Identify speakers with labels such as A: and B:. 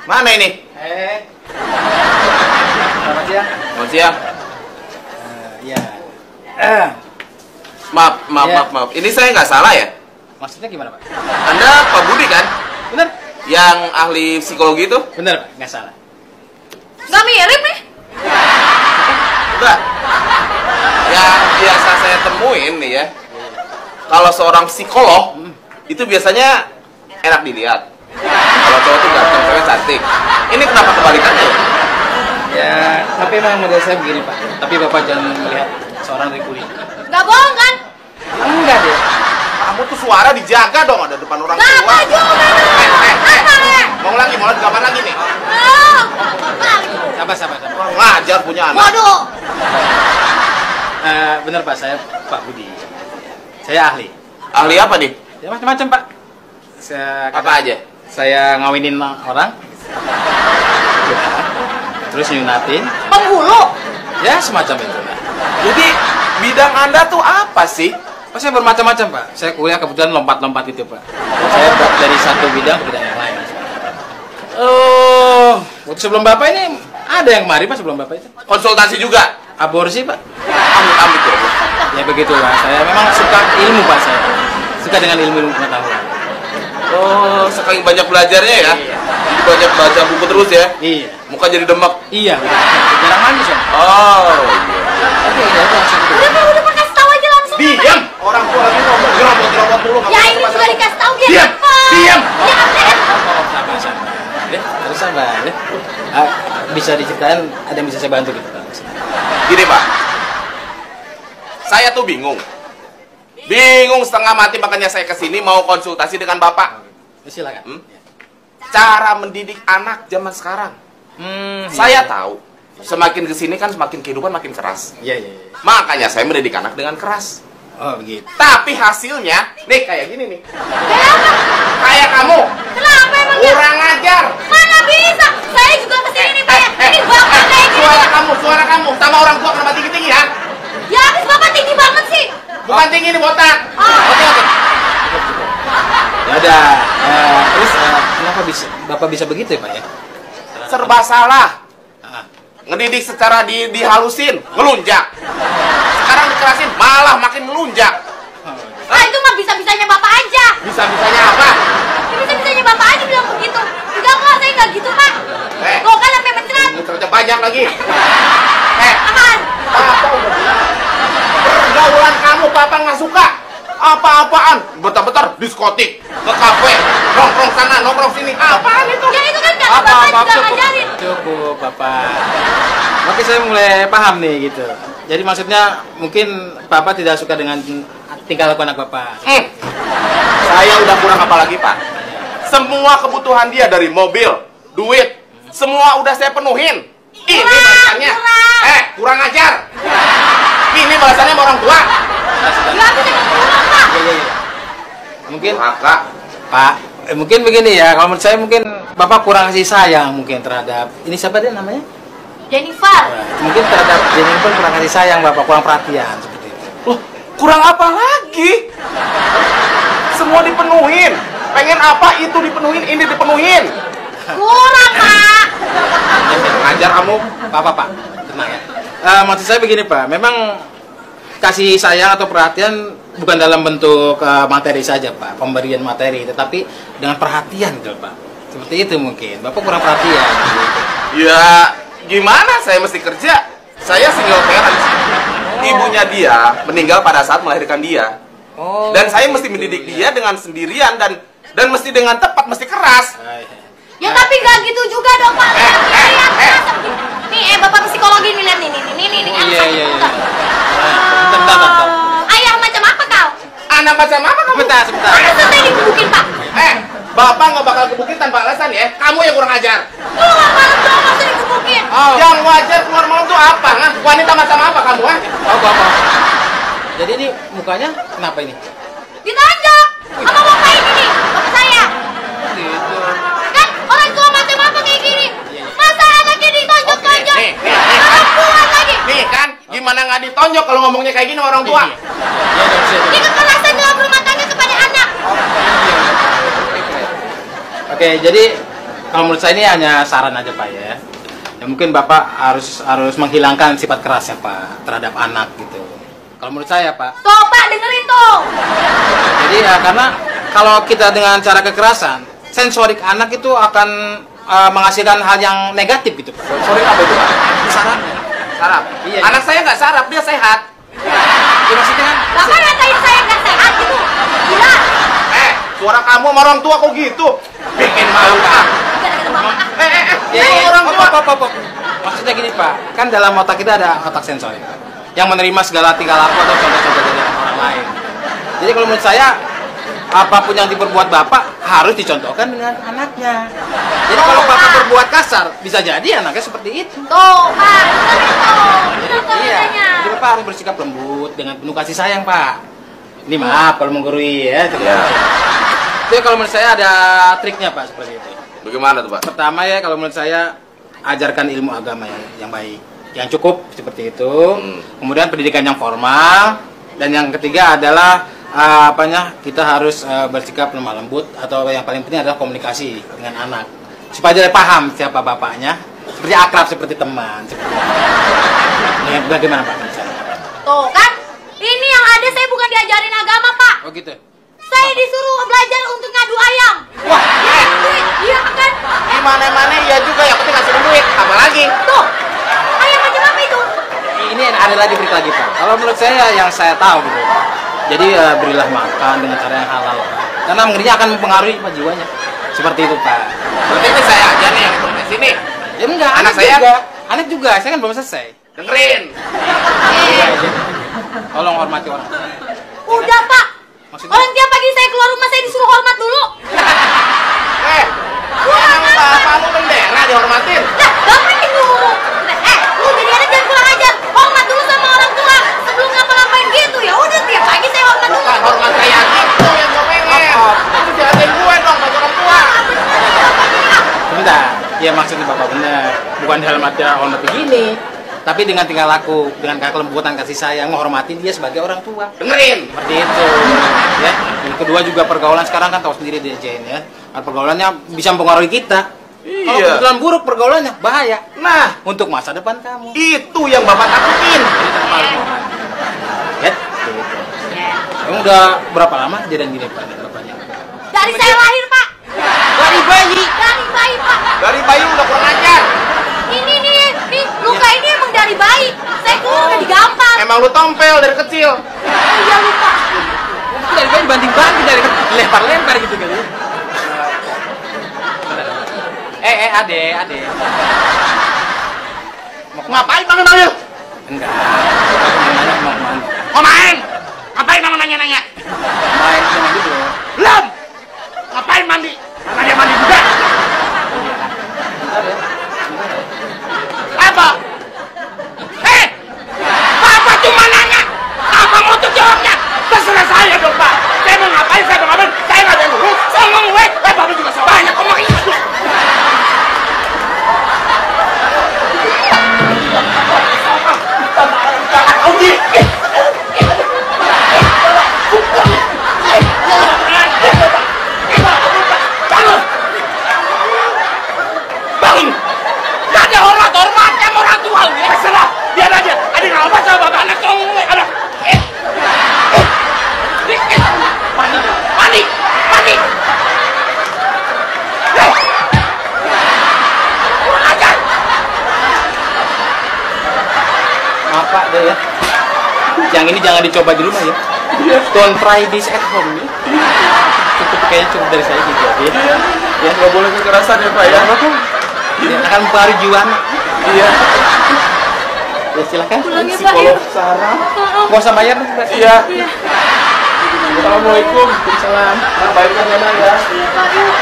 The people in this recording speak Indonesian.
A: Mana ini?
B: Selamat siang.
A: Selamat siang.
B: Ya.
A: Maaf. Ini saya nggak salah ya?
B: Maksudnya gimana, Pak?
A: Anda Pak Budi kan?
B: Bener?
A: Yang ahli psikologi itu?
B: Bener, Pak. Nggak salah.
C: Nggak mirip nih.
A: Enggak. Yang biasa saya temuin nih ya, kalau seorang psikolog itu biasanya enak dilihat. Kalau cowok tuh ganteng, cewek cantik. Ini kenapa kebalikannya?
B: Ya, tapi memang model saya begini, Pak. Tapi Bapak jangan melihat seorang dari kulit.
C: Nggak bohong kan?
B: Enggak deh.
A: Kamu tuh suara dijaga dong, ada depan orang tua.
C: Bapak juga.
A: Mau lagi di kamar lagi nih.
B: Sabar.
A: Kurang ngajar punya anak.
C: Waduh.
B: Bener, Pak. Saya Pak Budi. Saya ahli.
A: Ahli apa nih?
B: Ya macam-macam, Pak.
A: Apa aja?
B: Saya ngawinin orang. Terus nyunatin.
C: Penghulu.
B: Ya, semacam itu, Pak.
A: Jadi bidang Anda tuh apa sih?
B: Oh, saya bermacam-macam, Pak. Saya kuliah kebetulan lompat-lompat itu, Pak. Saya dari satu bidang ke bidang yang lain. Oh, waktu sebelum Bapak ini ada yang kemari, Pak, sebelum Bapak itu.
A: Konsultasi juga?
B: Aborsi, Pak.
A: Amit-amit ya.
B: Ya begitu, Pak. Saya memang suka ilmu, Pak. Saya suka dengan ilmu pengetahuan.
A: Oh, saking banyak belajarnya ya?
B: Iya.
A: Jadi banyak baca buku terus ya?
B: Iya.
A: Muka jadi demek?
B: Iya. Jarang mandi, Pak.
A: Oh,
B: Oke, ya itu langsung.
C: Udah Pak, kasih tahu aja langsung.
A: diam! Orang tua lagi ngomong, gerobot dulu.
C: Ya ini sudah dikasih tahu dia.
A: Diam! Diam!
C: Ya,
B: Sabar. Ya, terus sabar. Ya. Bisa diceritain, ada yang bisa saya bantu gitu, Pak.
A: Gini Pak, saya tuh bingung setengah mati, makanya saya kesini mau konsultasi dengan Bapak.
B: Silakan.
A: Cara mendidik anak zaman sekarang. Saya tahu, semakin kesini kan semakin kehidupan makin keras.
B: Iya.
A: Makanya saya mendidik anak dengan keras.
B: Oh, begitu.
A: Tapi hasilnya, nih kayak gini nih.
C: kenapa?
A: Kayak kamu,
C: Kenapa emangnya?
A: kurang ajar.
C: Mana bisa? Saya juga kesini nih Pak ya. Ini Bapak kayak gini.
A: Suara kamu, sama orang tua kenapa tinggi-tinggi ya?
C: Ya habis Bapak tinggi banget sih.
A: Bukan tinggi, ini botak. Oke.
B: Ya udah. Terus kenapa Bapak bisa begitu ya, Pak ya?
A: Serba salah.
B: Ah.
A: Ngedidik secara dihalusin, ngelunjak. Sekarang dikerasin, malah makin ngelunjak.
C: Ah itu mah bisa-bisanya Bapak aja.
A: Bisa-bisanya apa?
C: Bisa-bisanya Bapak aja bilang begitu. Enggak, saya enggak gitu Pak. Kok kan sampai mencret.
A: Muternya banyak lagi.
C: Apaan?
A: Papa udah bilang. Pergaulan kamu Papa nggak suka. Apa-apaan? Bentar-bentar diskotik, ke kafe, nongkrong sana, nongkrong sini. Apaan itu?
C: Ya itu kan kata Bapak juga ngajarin.
B: Cukup, Bapak. Oke, saya mulai paham nih gitu. Jadi maksudnya mungkin Bapak tidak suka dengan tingkah laku anak Bapak.
A: Saya udah kurang apa lagi Pak? Semua kebutuhan dia dari mobil, duit, semua udah saya penuhin. Ini balasannya. Kurang ajar. Ini balasannya sama orang tua.
C: Ya bisa pulang Pak.
B: Iya. Mungkin
A: Kakak.
B: Pak, mungkin begini ya. Kalau menurut saya mungkin Bapak kurang kasih sayang mungkin terhadap ini siapa dia namanya?
C: Jennifer.
B: Mungkin terhadap Jennifer kurang kasih sayang, Bapak kurang perhatian seperti itu.
A: Loh, kurang apa lagi? Semua dipenuhin. Pengen apa itu dipenuhin, ini dipenuhin.
C: Kurang Pak.
A: Ngajar kamu.
B: Pak, tenang ya. Maksud saya begini Pak, memang kasih sayang atau perhatian bukan dalam bentuk materi saja Pak, pemberian materi, tetapi dengan perhatian gitu Pak. Seperti itu mungkin, Bapak kurang perhatian.
A: Ya, gimana saya mesti kerja? Saya single parent. Ibunya dia meninggal pada saat melahirkan dia. Dan saya mesti mendidik dia dengan sendirian dan mesti dengan tepat, mesti keras.
C: Ya tapi nggak gitu juga dong Pak. Nih Bapak psikologi nih lihat nih.
B: Iya. Bentar.
C: Ayah macam apa kau?
A: Anak macam apa kamu?
B: Sebentar.
C: Anak selesai digebukin Pak.
A: Bapak nggak bakal gebukin tanpa alasan ya. Kamu yang kurang ajar.
C: Keluar malam dong masa digebukin.
A: Yang wajar keluar malam tuh apa? Kan? Wanita macam apa kamu?
B: Bapak. Jadi ini mukanya kenapa ini?
C: Ditonjok. Sama bapak ini nih, bapak saya.
B: Gitu.
C: Kan orang tua macam apa kayak gini? Masa anaknya ditonjok-tonjok?
A: Nih.
C: Perempuan lagi.
A: Nih kan, gimana nggak ditonjok kalau ngomongnya kayak gini orang tua?
C: Ini kekerasan dalam rumah tangga kepada anak.
B: Oke, jadi Kalau menurut saya ini hanya saran aja Pak ya. Ya mungkin Bapak harus menghilangkan sifat kerasnya Pak terhadap anak gitu. Kalau menurut saya Pak.
C: Tuh Pak, dengerin tuh.
B: Jadi ya karena kalau kita dengan cara kekerasan, sensorik anak itu akan menghasilkan hal yang negatif gitu Pak.
A: Sorry apa itu, Pak?
B: Sarafnya.
A: Sarap.
B: Iya.
A: Anak saya nggak sarap, dia sehat.
B: Ya maksudnya kan
C: Bapak ngatain saya nggak sehat gitu. Gila.
A: Suara kamu sama orang tua kok gitu? Bikin malu, Pak.
C: Gara-gara Bapak.
B: ya,
A: orang tua.
B: Pop. Maksudnya gini Pak, kan dalam otak kita ada otak sensorik yang menerima segala tingkah laku atau contoh-contoh dari orang lain. Jadi kalau menurut saya apapun yang diperbuat Bapak harus dicontohkan dengan anaknya. Jadi kalau Bapak berbuat kasar, bisa jadi anaknya seperti itu.
C: Tuh Pak, dengerin tuh. Bener tuh
B: Iya.
C: katanya.
B: Jadi Bapak harus bersikap lembut dengan penuh kasih sayang Pak. Ini maaf kalau menggurui ya.
A: Iya.
B: Jadi kalau menurut saya ada triknya Pak seperti itu.
A: Bagaimana tuh, Pak?
B: Pertama ya kalau menurut saya ajarkan ilmu agama yang baik, yang cukup seperti itu. Kemudian pendidikan yang formal dan yang ketiga adalah kita harus bersikap lemah lembut atau yang paling penting adalah komunikasi dengan anak supaya dia paham siapa bapaknya, seperti akrab seperti teman. Ini bagaimana Pak?
C: Tuh kan, ini yang ada saya bukan diajarin agama Pak.
B: Oh gitu.
C: Saya disuruh belajar untuk ngadu ayam.
A: Wah,
C: Duit, iya kan?
A: gimana-mana ya juga, yang penting ngasih duit. Apalagi?
C: Tuh, ayam macam apa itu?
B: Ini ada lagi trik lagi Pak. Kalau menurut saya yang saya tahu gitu. Jadi berilah makan dengan cara yang halal Pak. Karena ngerinya akan mempengaruhi Pak jiwanya. Seperti itu Pak.
A: Berarti ini saya aja nih yang ikut ke sini.
B: Ya enggak,
A: Anak saya?
B: juga. Anak juga, saya kan belum selesai.
A: Dengerin.
B: Tolong hormati orang.
C: Udah Pak.
B: Maksudnya?
C: Orang tiap pagi saya keluar rumah saya disuruh hormat dulu.
A: Emang bapakmu bendera dihormatin?
C: Lah, Bapak ini ngomong. Lu jadi anak jangan kurang ajar. Hormat dulu sama orang tua. Sebelum ngapa-ngapain gitu. Ya udah tiap pagi saya hormat dulu.
A: Bukan hormat kayak gitu yang gue pengen. Itu jahatin gue dong, bagi orang tua.
B: Sebentar. Ya maksudnya Bapak benar. Bukan dalam arti hormat begini. Tapi dengan tingkah laku, dengan kelembutan kasih sayang, menghormati dia sebagai orang tua.
A: Dengerin.
B: Seperti itu. Ya. Yang kedua juga pergaulan sekarang kan tahu sendiri dia Jane ya. Pergaulannya bisa mempengaruhi kita. Kalau
A: Iya.
B: kebetulan buruk pergaulannya bahaya
A: Nah,
B: untuk masa depan kamu.
A: itu yang bapak takutin.
B: Ya, gitu. Kamu udah berapa lama kejadian gini Pak? Bapaknya?
C: Dari saya lahir Pak.
B: Dari bayi.
C: Dari bayi Pak.
A: Dari bayi udah kurang ajar.
C: Ini nih, luka ini emang dari bayi. Saya keluar udah digampar.
A: Emang lu tompel dari kecil.
C: Iya lupa.
B: Dari bayi banding-banding dari lempar-lempar gitu kan. Ade.
A: Ngapain panggil-panggil?
B: Enggak. Aku mau nanya mau kemana?
A: Mau main? Ngapain kamu nanya-nanya?
B: Main sama gitu.
A: Belum. Ngapain mandi? Karena dia mandi juga. Apa? Bapak cuma nanya. Apa mau tuh jawabnya? Terserah saya dong, Pak. Saya mau ngapain, saya mau ngapain. Saya nggak ada yang ngurus. Saya ngomong, Bapak juga banyak ngomong itu. Bangun! Gak ada hormat-hormatnya sama orang tua. Terserah, biar aja. Ada yang apa sama bapak anak cowok? Ada. Mandi. Kurang ajar.
B: Maaf Pak deh ya. Yang ini jangan dicoba di rumah ya. Don't try this at home ya. Kayaknya cukup dari saya gitu ya.
A: Ya, nggak boleh kekerasan ya, Pak ya.
B: Ya, akan mempengaruhi jiwa anak.
A: Iya.
B: Ya silakan.
C: Pulang ya Pak.
A: Psikolog Sarah.
B: Nggak usah bayar juga.
A: Iya. Assalamualaikum. Waalaikumsalam. Nah, baikkan ya, Nak, ya.
C: Iya Pak, yuk.